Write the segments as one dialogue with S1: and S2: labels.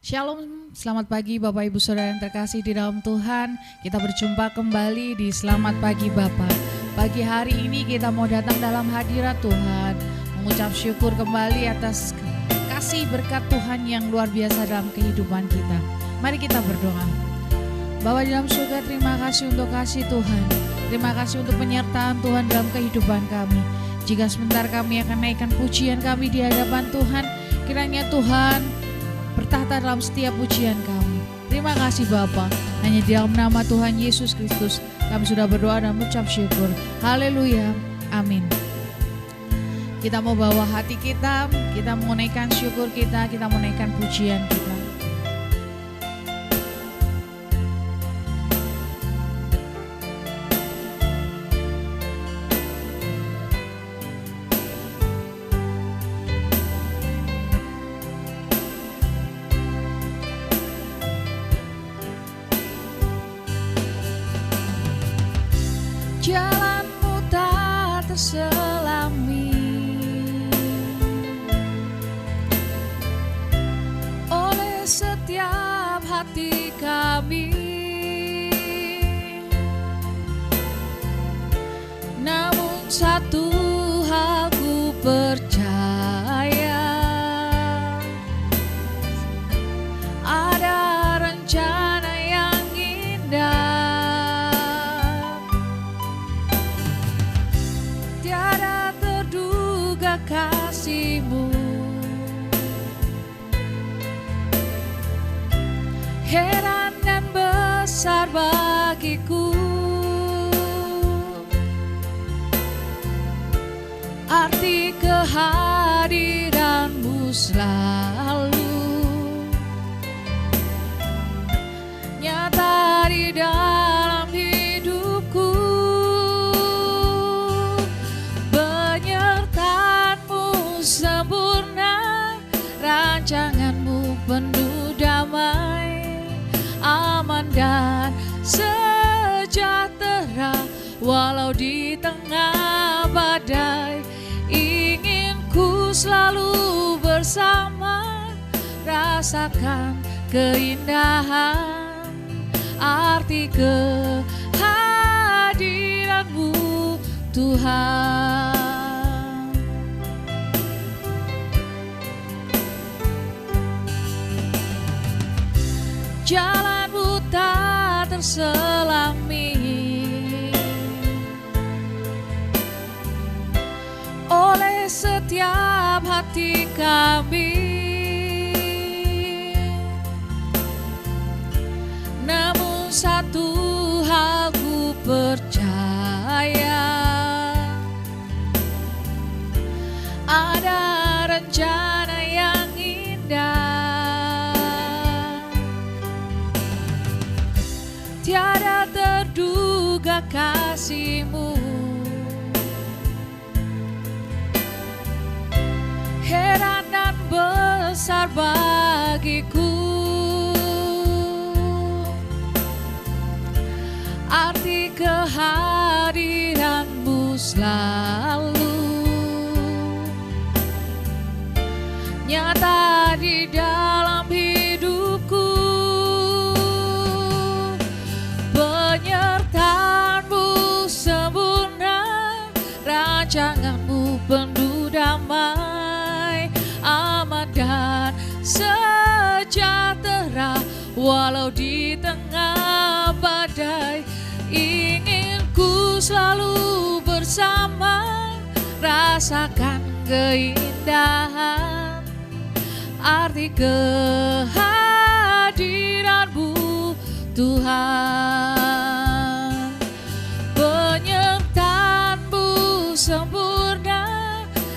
S1: Shalom, selamat pagi Bapak Ibu Saudara yang terkasih di dalam Tuhan. Kita berjumpa kembali di Selamat Pagi Bapak. Pagi hari ini kita mau datang dalam hadirat Tuhan, mengucap syukur kembali atas kasih berkat Tuhan yang luar biasa dalam kehidupan kita. Mari kita berdoa. Bapa di dalam surga, terima kasih untuk kasih Tuhan. Terima kasih untuk penyertaan Tuhan dalam kehidupan kami. Jika sebentar kami akan naikkan pujian kami di hadapan Tuhan, kiranya Tuhan bertahta dalam setiap pujian kami. Terima kasih Bapa. Hanya di dalam nama Tuhan Yesus Kristus kami sudah berdoa dan mengucap syukur. Haleluya. Amin. Kita mau bawa hati kita mau naikkan syukur kita mau naikkan pujian kita. Jalanmu tak terselami oleh setiap hati kami, namun satu hal ku percaya, ada rencana yang indah. Kasih-Mu heran dan besar bagiku, arti kehadiran-Mu selalu nyata di dalam hidupku. Sempurna rancangan-Mu penuh damai, aman dan sejahtera. Walau di tengah badai, ingin ku selalu bersama, rasakan keindahan arti kehadiran-Mu Tuhan. Jalan-Mu tak terselami oleh setiap hati kami, namun satu hal ku percaya, ada rencana yang indah. Tiada terduga kasih-Mu, heran dan besar bagiku, arti kehadiran-Mu selalu nyata di dalam hidupku. Penyertaan-Mu sempurna, rancangan-Mu penuh damai, aman dan sejahtera. Walau di tengah badai, ingin ku selalu bersama, rasakan keindahan arti kehadiran-Mu Tuhan. Penyertaan-Mu sempurna,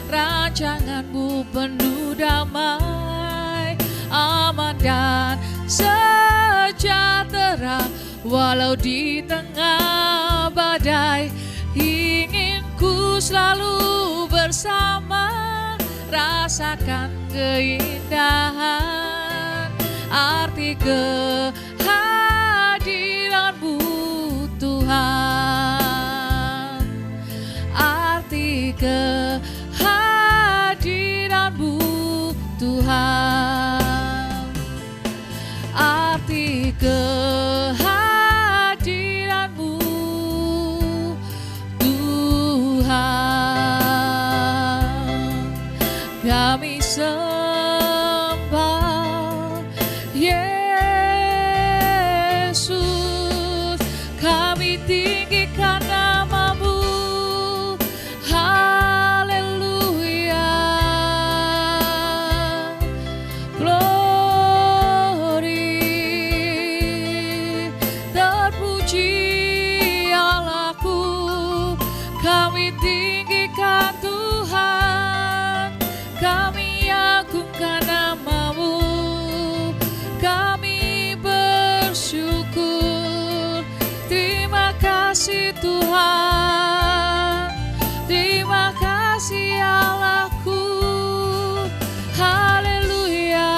S1: rancangan-Mu penuh damai, aman dan sejahtera. Walau di tengah badai, ingin ku selalu bersama, rasakan keindahan arti kehadiran-Mu Tuhan, arti kehadiran-Mu Tuhan. terpuji Allahku, kami tinggikan Tuhan, kami agungkan nama-Mu, kami bersyukur. Terima kasih Tuhan, terima kasih Allahku. Haleluya.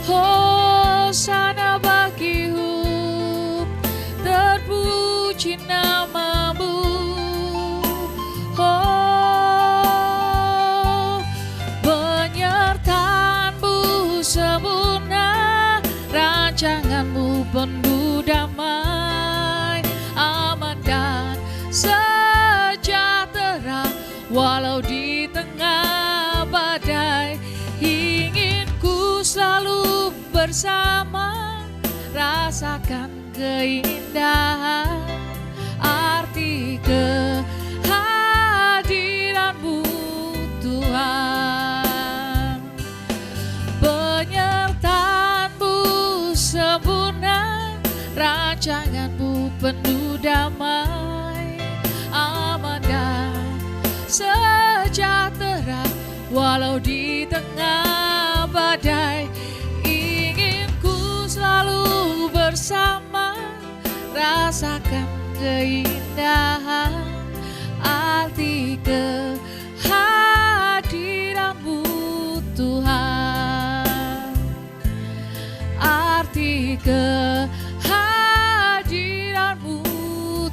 S1: Hosana bagimu, terpuji nama-Mu. Oh, penyertaan-Mu sempurna, rancangan-Mu penuh damai, aman dan sejahtera. Walau di tengah badai, ingin ku selalu bersama, rasakan keindahan arti kehadiran-Mu Tuhan. Penyertaan-Mu sempurna, rancangan-Mu penuh damai, aman dan sejahtera. Walau di tengah badai, ingin ku selalu bersama, rasakan keindahan arti kehadiran-Mu Tuhan. Arti kehadiran-Mu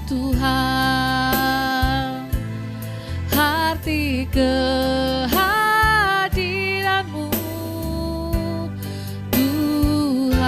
S1: Tuhan. Arti kehadiran-Mu Tuhan.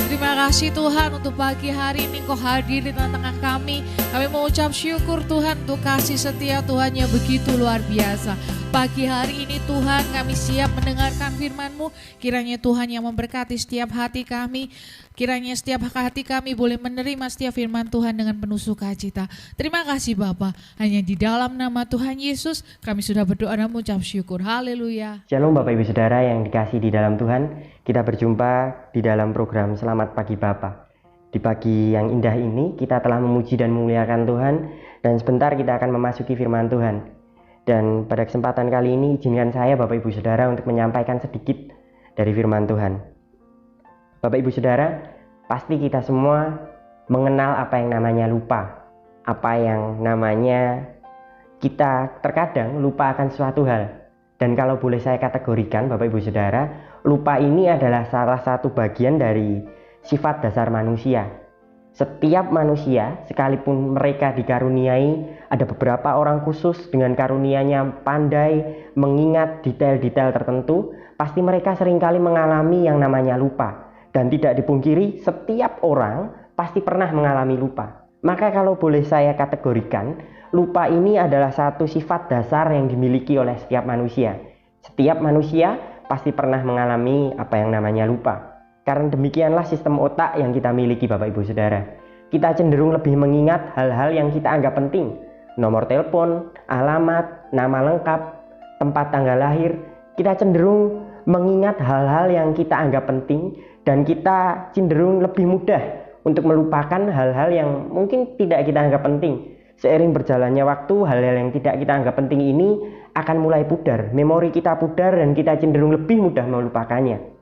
S1: Terima kasih Tuhan untuk pagi hari ini Kau hadir di tengah-tengah kami. Kami mengucap syukur Tuhan untuk kasih setia Tuhan yang begitu luar biasa. Pagi hari ini Tuhan kami siap mendengarkan firman-Mu. Kiranya Tuhan yang memberkati setiap hati kami. Kiranya setiap hati kami boleh menerima setiap firman Tuhan dengan penuh sukacita. Terima kasih Bapa. Hanya di dalam nama Tuhan Yesus kami sudah berdoa dan mengucap syukur. Haleluya.
S2: Shalom Bapak Ibu Saudara yang dikasihi di dalam Tuhan. Kita berjumpa di dalam program Selamat Pagi Bapa. Di pagi yang indah ini kita telah memuji dan memuliakan Tuhan. Dan sebentar kita akan memasuki firman Tuhan. Dan pada kesempatan kali ini izinkan saya Bapak Ibu Saudara untuk menyampaikan sedikit dari firman Tuhan. Bapak Ibu Saudara, pasti kita semua mengenal apa yang namanya lupa. Apa yang namanya kita terkadang lupa akan suatu hal. Dan kalau boleh saya kategorikan Bapak Ibu Saudara, lupa ini adalah salah satu bagian dari sifat dasar manusia. Setiap manusia, sekalipun mereka dikaruniai, ada beberapa orang khusus dengan karunianya pandai mengingat detail-detail tertentu, pasti mereka seringkali mengalami yang namanya lupa. Dan tidak dipungkiri, setiap orang pasti pernah mengalami lupa. Maka kalau boleh saya kategorikan, lupa ini adalah satu sifat dasar yang dimiliki oleh setiap manusia. Setiap manusia pasti pernah mengalami apa yang namanya lupa. Karena demikianlah sistem otak yang kita miliki Bapak Ibu Saudara. Kita cenderung lebih mengingat hal-hal yang kita anggap penting. Nomor telepon, alamat, nama lengkap, tempat tanggal lahir. Kita cenderung mengingat hal-hal yang kita anggap penting. Dan kita cenderung lebih mudah untuk melupakan hal-hal yang mungkin tidak kita anggap penting. Seiring berjalannya waktu, hal-hal yang tidak kita anggap penting ini akan mulai pudar. Memori kita pudar dan kita cenderung lebih mudah melupakannya.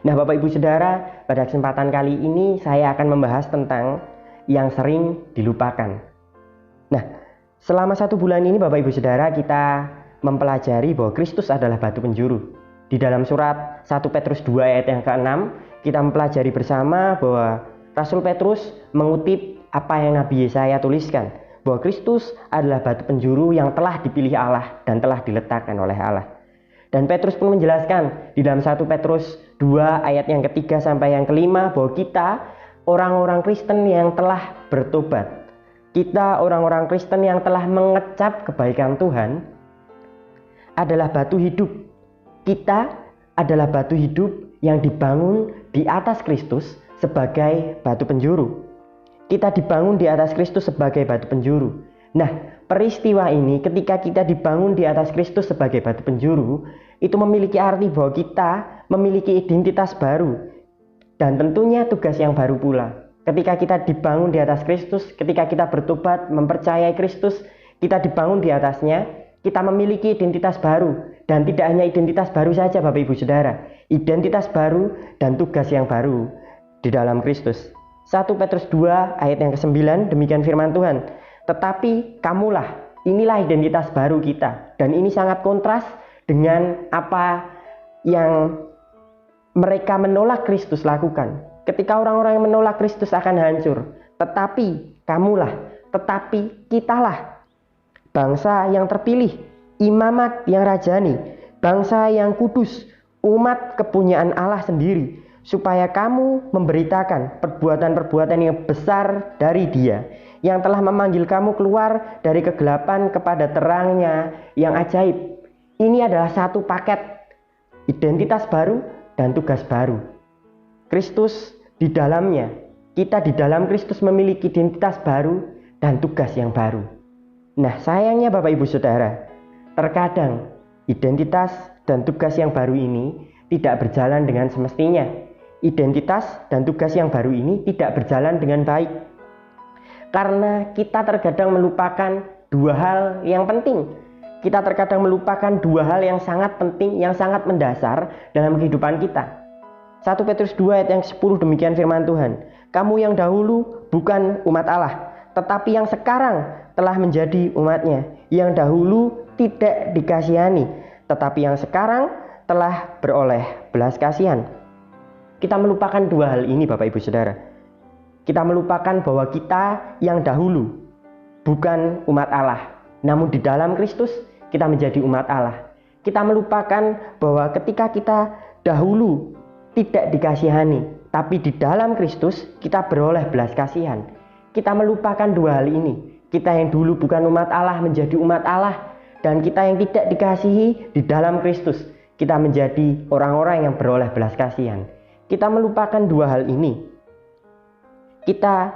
S2: Nah Bapak Ibu Saudara, pada kesempatan kali ini saya akan membahas tentang yang sering dilupakan. Nah, selama 1 bulan ini Bapak Ibu Saudara kita mempelajari bahwa Kristus adalah batu penjuru. Di dalam surat 1 Petrus 2 ayat yang ke-6, kita mempelajari bersama bahwa Rasul Petrus mengutip apa yang Nabi Yesaya tuliskan. Bahwa Kristus adalah batu penjuru yang telah dipilih Allah dan telah diletakkan oleh Allah. Dan Petrus pun menjelaskan di dalam 1 Petrus 2 ayat yang ketiga sampai yang kelima bahwa kita orang-orang Kristen yang telah bertobat. Kita orang-orang Kristen yang telah mengecap kebaikan Tuhan adalah batu hidup. Kita adalah batu hidup yang dibangun di atas Kristus sebagai batu penjuru. Kita dibangun di atas Kristus sebagai batu penjuru. Nah, peristiwa ini ketika kita dibangun di atas Kristus sebagai batu penjuru, itu memiliki arti bahwa kita memiliki identitas baru. dan tentunya tugas yang baru pula. Ketika kita dibangun di atas Kristus, ketika kita bertobat, mempercayai Kristus, kita dibangun di atasnya, kita memiliki identitas baru. Dan tidak hanya identitas baru saja Bapak Ibu Saudara, identitas baru dan tugas yang baru di dalam Kristus. 1 Petrus 2 ayat yang ke-9, demikian firman Tuhan. Tetapi kamulah, inilah identitas baru kita. Dan ini sangat kontras dengan apa yang mereka menolak Kristus lakukan. Ketika orang-orang yang menolak Kristus akan hancur. Tetapi kamulah, tetapi kitalah, bangsa yang terpilih, imamat yang rajani, bangsa yang kudus, umat kepunyaan Allah sendiri, supaya kamu memberitakan perbuatan-perbuatan yang besar dari Dia, yang telah memanggil kamu keluar dari kegelapan kepada terangnya yang ajaib. Ini adalah satu paket, identitas baru dan tugas baru. Kristus di dalamnya, kita di dalam Kristus memiliki identitas baru dan tugas yang baru. Nah, sayangnya Bapak Ibu Saudara, terkadang identitas dan tugas yang baru ini tidak berjalan dengan semestinya. Identitas dan tugas yang baru ini tidak berjalan dengan baik. Karena kita terkadang melupakan dua hal yang penting. Kita terkadang melupakan dua hal yang sangat penting, yang sangat mendasar dalam kehidupan kita. 1 Petrus 2 ayat yang 10, demikian firman Tuhan. Kamu yang dahulu bukan umat Allah, tetapi yang sekarang telah menjadi umatnya. Yang dahulu tidak dikasihani, tetapi yang sekarang telah beroleh belas kasihan. Kita melupakan dua hal ini Bapak Ibu Saudara. Kita melupakan bahwa kita yang dahulu bukan umat Allah, namun di dalam Kristus kita menjadi umat Allah. Kita melupakan bahwa ketika kita dahulu tidak dikasihani, tapi di dalam Kristus kita beroleh belas kasihan. Kita melupakan dua hal ini. Kita yang dulu bukan umat Allah menjadi umat Allah, dan kita yang tidak dikasihi di dalam Kristus kita menjadi orang-orang yang beroleh belas kasihan. Kita melupakan dua hal ini. Kita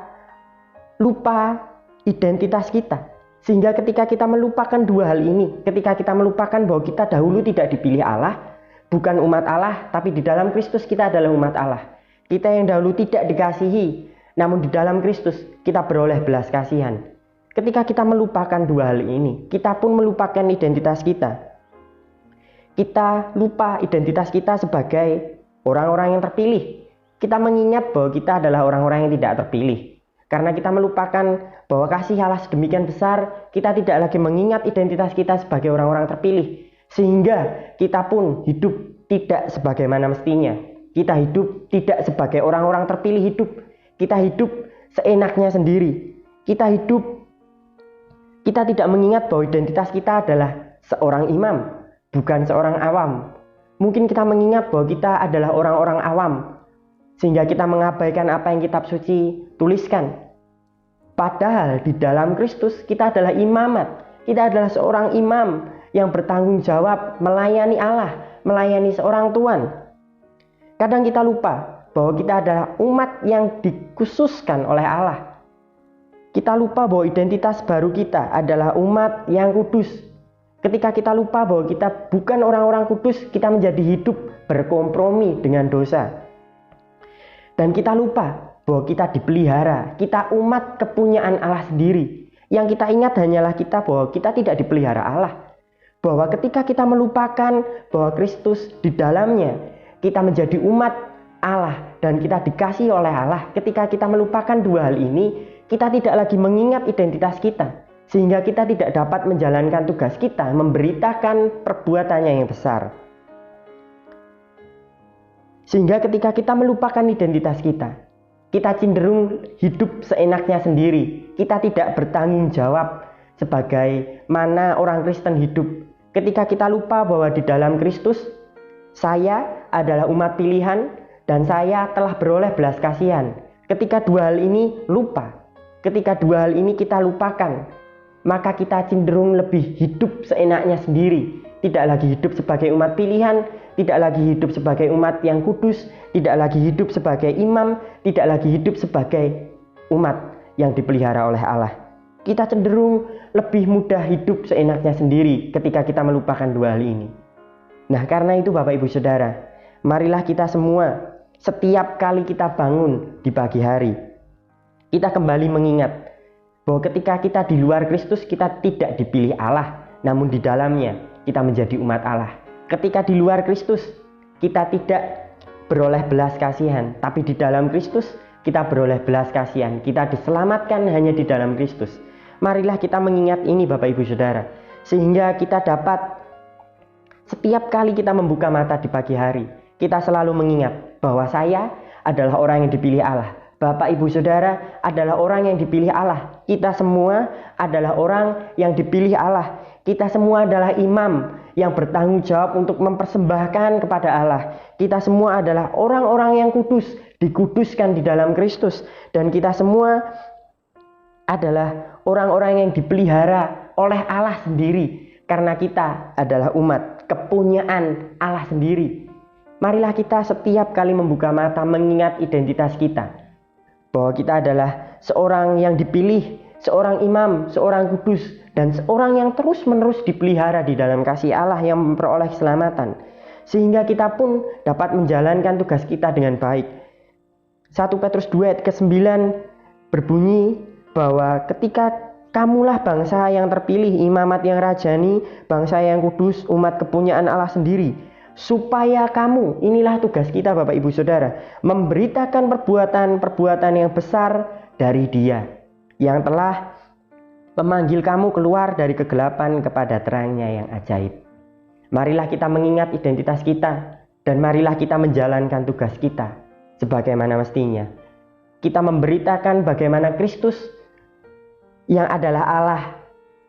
S2: lupa identitas kita. Sehingga ketika kita melupakan dua hal ini, ketika kita melupakan bahwa kita dahulu tidak dipilih Allah, bukan umat Allah, tapi di dalam Kristus kita adalah umat Allah. Kita yang dahulu tidak dikasihi, namun di dalam Kristus kita beroleh belas kasihan. Ketika kita melupakan dua hal ini, kita pun melupakan identitas kita. Kita lupa identitas kita sebagai orang-orang yang terpilih. Kita mengingat bahwa kita adalah orang-orang yang tidak terpilih. Karena kita melupakan bahwa kasih Allah sedemikian besar, kita tidak lagi mengingat identitas kita sebagai orang-orang terpilih. Sehingga kita pun hidup tidak sebagaimana mestinya. Kita hidup tidak sebagai orang-orang terpilih hidup. Kita hidup seenaknya sendiri. Kita tidak mengingat bahwa identitas kita adalah seorang imam, bukan seorang awam. Mungkin kita mengingat bahwa kita adalah orang-orang awam, sehingga kita mengabaikan apa yang kitab suci tuliskan. Padahal di dalam Kristus kita adalah imamat. Kita adalah seorang imam yang bertanggung jawab melayani Allah, melayani seorang Tuhan. Kadang kita lupa bahwa kita adalah umat yang dikhususkan oleh Allah. Kita lupa bahwa identitas baru kita adalah umat yang kudus. Ketika kita lupa bahwa kita bukan orang-orang kudus, kita menjadi hidup berkompromi dengan dosa. Dan kita lupa bahwa kita dipelihara, kita umat kepunyaan Allah sendiri. Yang kita ingat hanyalah kita bahwa kita tidak dipelihara Allah. Bahwa ketika kita melupakan bahwa Kristus di dalamnya, kita menjadi umat Allah dan kita dikasihi oleh Allah. Ketika kita melupakan dua hal ini, kita tidak lagi mengingat identitas kita. Sehingga kita tidak dapat menjalankan tugas kita, memberitakan perbuatannya yang besar. Sehingga ketika kita melupakan identitas kita cenderung hidup seenaknya sendiri. Kita tidak bertanggung jawab sebagai mana orang Kristen hidup. Ketika kita lupa bahwa di dalam Kristus, saya adalah umat pilihan dan saya telah beroleh belas kasihan. Ketika dua hal ini lupa, ketika dua hal ini kita lupakan, maka kita cenderung lebih hidup seenaknya sendiri. Tidak lagi hidup sebagai umat pilihan, tidak lagi hidup sebagai umat yang kudus, tidak lagi hidup sebagai imam, tidak lagi hidup sebagai umat yang dipelihara oleh Allah. Kita cenderung lebih mudah hidup seenaknya sendiri ketika kita melupakan dua hal ini. Nah, karena itu Bapak Ibu Saudara, marilah kita semua setiap kali kita bangun di pagi hari, kita kembali mengingat bahwa ketika kita di luar Kristus, kita tidak dipilih Allah, namun di dalamnya kita menjadi umat Allah. Ketika di luar Kristus, kita tidak beroleh belas kasihan, tapi di dalam Kristus kita beroleh belas kasihan. Kita diselamatkan hanya di dalam Kristus. Marilah kita mengingat ini Bapak Ibu Saudara, sehingga kita dapat setiap kali kita membuka mata di pagi hari, kita selalu mengingat bahwa saya adalah orang yang dipilih Allah. Bapak Ibu Saudara adalah orang yang dipilih Allah. Kita semua adalah orang yang dipilih Allah. Kita semua adalah imam yang bertanggung jawab untuk mempersembahkan kepada Allah. Kita semua adalah orang-orang yang kudus, dikuduskan di dalam Kristus. Dan kita semua adalah orang-orang yang dipelihara oleh Allah sendiri. Karena kita adalah umat kepunyaan Allah sendiri. Marilah kita setiap kali membuka mata mengingat identitas kita, bahwa kita adalah seorang yang dipilih, seorang imam, seorang kudus, dan seorang yang terus-menerus dipelihara di dalam kasih Allah yang memperoleh keselamatan, sehingga kita pun dapat menjalankan tugas kita dengan baik. 1 Petrus 2 ayat ke-9 berbunyi bahwa ketika kamulah bangsa yang terpilih, imamat yang rajani, bangsa yang kudus, umat kepunyaan Allah sendiri, supaya kamu, inilah tugas kita Bapak Ibu Saudara, memberitakan perbuatan-perbuatan yang besar dari Dia yang telah memanggil kamu keluar dari kegelapan kepada terangnya yang ajaib. Marilah kita mengingat identitas kita, dan marilah kita menjalankan tugas kita sebagaimana mestinya. Kita memberitakan bagaimana Kristus yang adalah Allah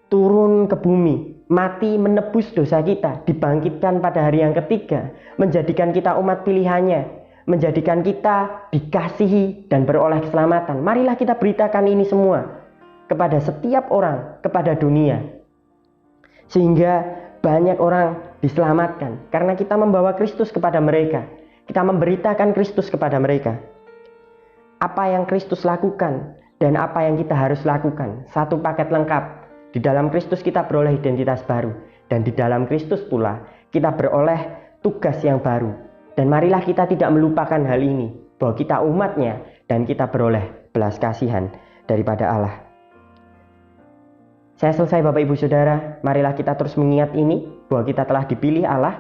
S2: turun ke bumi, mati menebus dosa kita, dibangkitkan pada hari yang ketiga, menjadikan kita umat pilihannya, menjadikan kita dikasihi dan beroleh keselamatan. Marilah kita beritakan ini semua kepada setiap orang, kepada dunia, sehingga banyak orang diselamatkan karena kita membawa Kristus kepada mereka. Kita memberitakan Kristus kepada mereka. Apa yang Kristus lakukan dan apa yang kita harus lakukan, satu paket lengkap. Di dalam Kristus kita beroleh identitas baru, dan di dalam Kristus pula kita beroleh tugas yang baru. Dan marilah kita tidak melupakan hal ini, bahwa kita umatnya dan kita beroleh belas kasihan daripada Allah. Saya selesai Bapak Ibu Saudara. Marilah kita terus mengingat ini, bahwa kita telah dipilih Allah,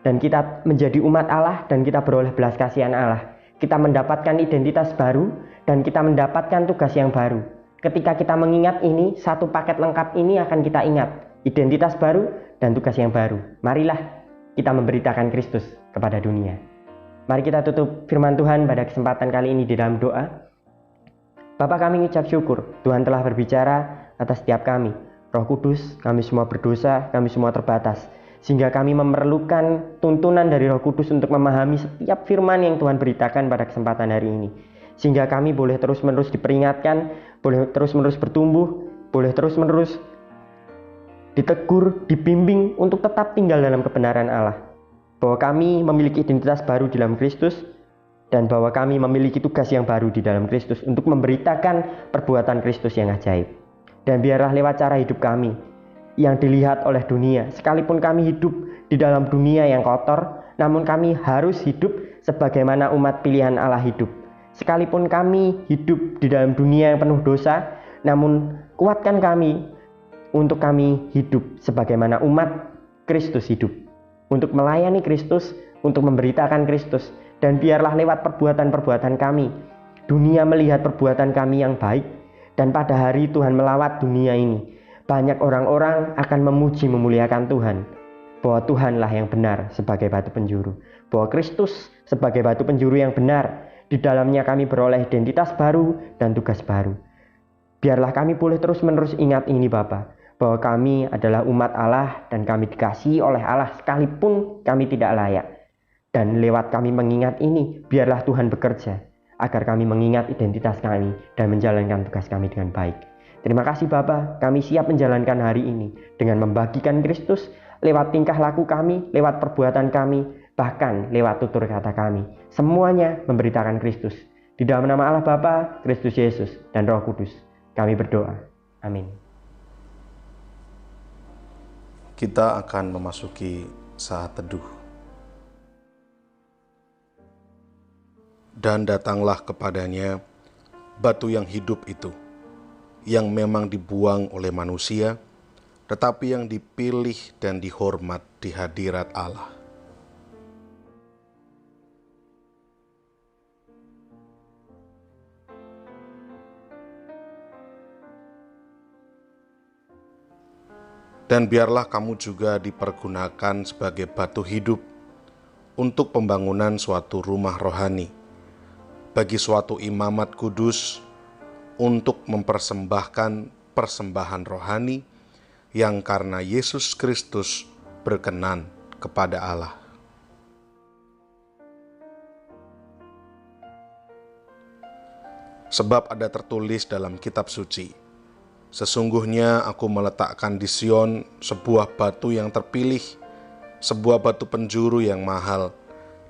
S2: dan kita menjadi umat Allah, dan kita beroleh belas kasihan Allah. Kita mendapatkan identitas baru, dan kita mendapatkan tugas yang baru. Ketika kita mengingat ini, satu paket lengkap ini akan kita ingat. Identitas baru dan tugas yang baru. Marilah kita memberitakan Kristus kepada dunia. Mari kita tutup firman Tuhan pada kesempatan kali ini di dalam doa. Bapa, kami mengucap syukur Tuhan telah berbicara atas setiap kami. Roh Kudus, kami semua berdosa, kami semua terbatas. Sehingga kami memerlukan tuntunan dari Roh Kudus untuk memahami setiap firman yang Tuhan beritakan pada kesempatan hari ini. Sehingga kami boleh terus-menerus diperingatkan, boleh terus-menerus bertumbuh, boleh terus-menerus ditegur, dibimbing untuk tetap tinggal dalam kebenaran Allah. Bahwa kami memiliki identitas baru di dalam Kristus, dan bahwa kami memiliki tugas yang baru di dalam Kristus untuk memberitakan perbuatan Kristus yang ajaib. Dan biarlah lewat cara hidup kami yang dilihat oleh dunia, sekalipun kami hidup di dalam dunia yang kotor, namun kami harus hidup sebagaimana umat pilihan Allah hidup. Sekalipun kami hidup di dalam dunia yang penuh dosa, namun kuatkan kami untuk kami hidup sebagaimana umat Kristus hidup. Untuk melayani Kristus, untuk memberitakan Kristus. Dan biarlah lewat perbuatan-perbuatan kami, dunia melihat perbuatan kami yang baik. Dan pada hari Tuhan melawat dunia ini, banyak orang-orang akan memuji memuliakan Tuhan. Bahwa Tuhanlah yang benar sebagai batu penjuru. Bahwa Kristus sebagai batu penjuru yang benar. Di dalamnya kami beroleh identitas baru dan tugas baru. Biarlah kami boleh terus-menerus ingat ini Bapa, bahwa kami adalah umat Allah dan kami dikasihi oleh Allah sekalipun kami tidak layak. Dan lewat kami mengingat ini, biarlah Tuhan bekerja agar kami mengingat identitas kami dan menjalankan tugas kami dengan baik. Terima kasih Bapa, kami siap menjalankan hari ini dengan membagikan Kristus lewat tingkah laku kami, lewat perbuatan kami, bahkan lewat tutur kata kami. Semuanya memberitakan Kristus. Di dalam nama Allah Bapa, Kristus Yesus, dan Roh Kudus, kami berdoa. Amin.
S3: Kita akan memasuki saat teduh. Dan datanglah kepadanya batu yang hidup itu, yang memang dibuang oleh manusia, tetapi yang dipilih dan dihormat di hadirat Allah. Dan biarlah kamu juga dipergunakan sebagai batu hidup untuk pembangunan suatu rumah rohani, bagi suatu imamat kudus, untuk mempersembahkan persembahan rohani yang karena Yesus Kristus berkenan kepada Allah. Sebab ada tertulis dalam kitab suci, sesungguhnya aku meletakkan di Sion sebuah batu yang terpilih, sebuah batu penjuru yang mahal,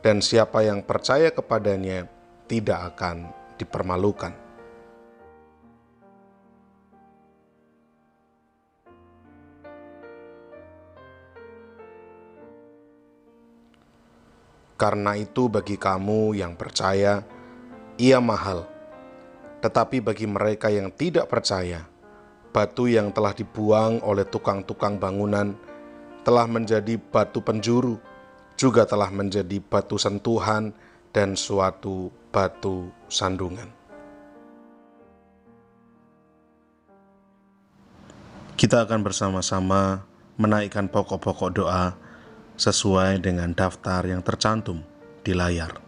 S3: dan siapa yang percaya kepadanya tidak akan dipermalukan. Karena itu bagi kamu yang percaya, ia mahal. Tetapi bagi mereka yang tidak percaya, batu yang telah dibuang oleh tukang-tukang bangunan telah menjadi batu penjuru, juga telah menjadi batu sentuhan dan suatu batu sandungan. Kita akan bersama-sama menaikkan pokok-pokok doa sesuai dengan daftar yang tercantum di layar.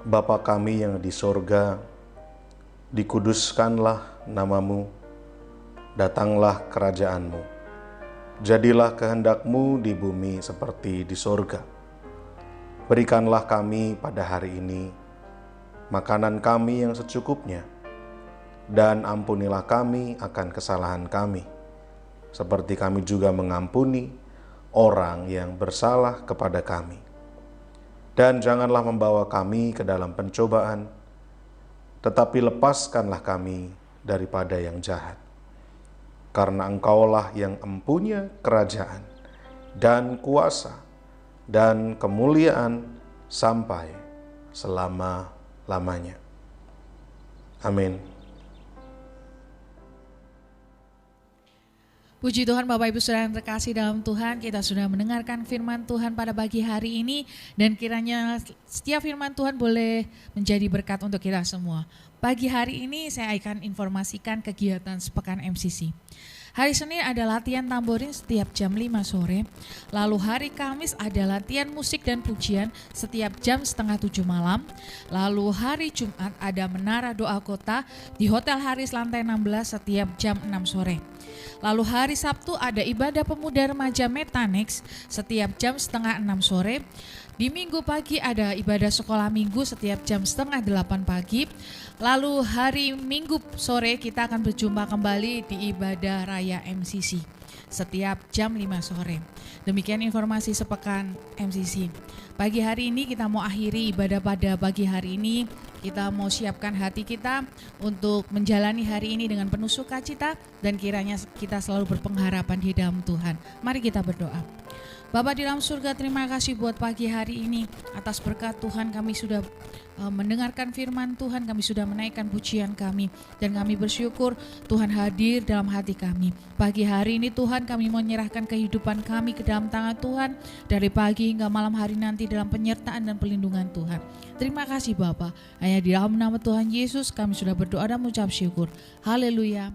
S3: Bapa kami yang di sorga, dikuduskanlah namamu, datanglah kerajaanmu. Jadilah kehendakmu di bumi seperti di sorga. Berikanlah kami pada hari ini makanan kami yang secukupnya, dan ampunilah kami akan kesalahan kami, seperti kami juga mengampuni orang yang bersalah kepada kami. Dan janganlah membawa kami ke dalam pencobaan, tetapi lepaskanlah kami daripada yang jahat. Karena Engkaulah yang empunya kerajaan dan kuasa dan kemuliaan sampai selama-lamanya. Amin.
S1: Puji Tuhan Bapak Ibu Saudara yang terkasih dalam Tuhan, kita sudah mendengarkan firman Tuhan pada pagi hari ini, dan kiranya setiap firman Tuhan boleh menjadi berkat untuk kita semua. Pagi hari ini saya akan informasikan kegiatan sepekan MCC. Hari Senin ada latihan tamborin setiap jam 5 sore. Lalu hari Kamis ada latihan musik dan pujian setiap jam 6:30 malam. Lalu hari Jumat ada menara doa kota di Hotel Haris lantai 16 setiap jam 6 sore. Lalu hari Sabtu ada ibadah pemuda remaja Metanex setiap jam 5:30 sore. Di Minggu pagi ada ibadah sekolah minggu setiap jam 7:30 pagi. Lalu hari Minggu sore kita akan berjumpa kembali di ibadah raya MCC setiap jam 5 sore. Demikian informasi sepekan MCC. Pagi hari ini kita mau akhiri ibadah pada pagi hari ini. Kita mau siapkan hati kita untuk menjalani hari ini dengan penuh sukacita, dan kiranya kita selalu berpengharapan di dalam Tuhan. Mari kita berdoa. Bapa di dalam surga, terima kasih buat pagi hari ini. Atas berkat Tuhan kami sudah mendengarkan firman Tuhan, kami sudah menaikkan pujian kami, dan kami bersyukur Tuhan hadir dalam hati kami. Pagi hari ini Tuhan kami menyerahkan kehidupan kami ke dalam tangan Tuhan, dari pagi hingga malam hari nanti dalam penyertaan dan pelindungan Tuhan. Terima kasih Bapa. Hanya di dalam nama Tuhan Yesus kami sudah berdoa dan mengucap syukur. Haleluya.